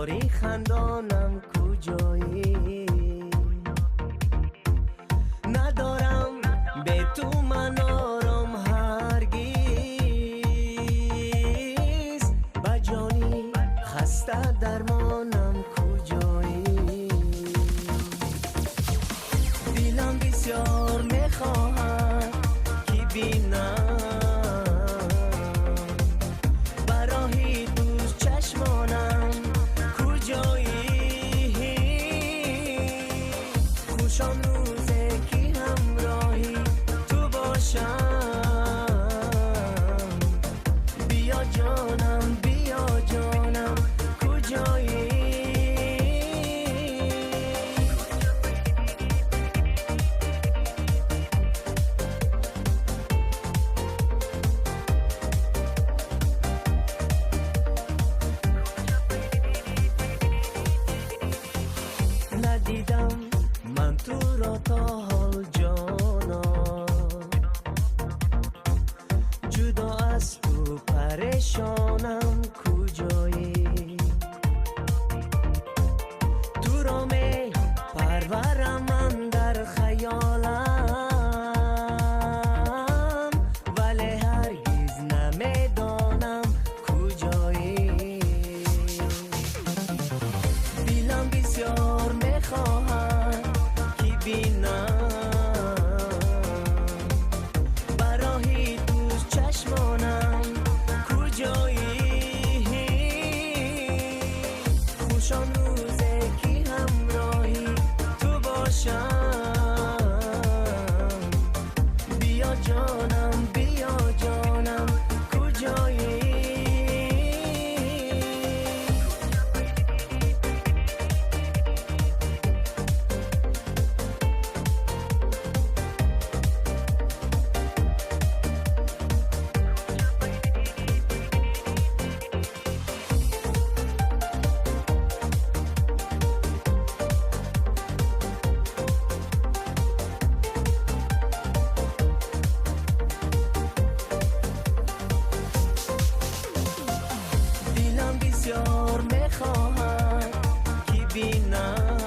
یاری خندانم کجایی؟ ندارم به تو من آرام هرگیز، بجانی خسته درمانم کجایی؟ دلم بسیار میخواهد که بینم برای دوست چشمانم کجایی؟ خوشم روزه که همراهی تو باشم، بیا جانم بیا جانم کجایی؟ ندیدم من تو را تا حال جانا، جدا از تو پریشانم کجایی؟ تو را می پرورم من در خیالم، ولی هرگز نمیدانم کجایی؟ دلم بسیار میخواهد که بینم برای دوست چشمانم کجایی؟ خوشم روزه که همراهی تو باشم، بیا جانم بیا جانم کجایی؟ دلم بسیار میخواهد که بینم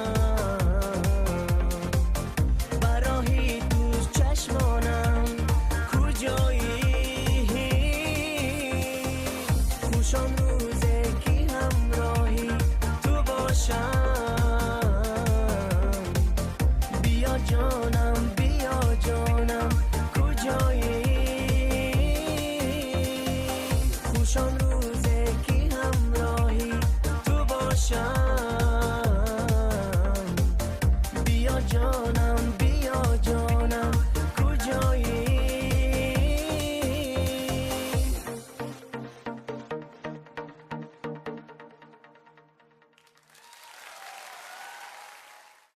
برای دوست چشمانم کجایی؟ خوشم روزه که همراهی تو باشم، بیا جانم بیا جانم کجایی؟ خوشم روزه که همراهی تو باشم،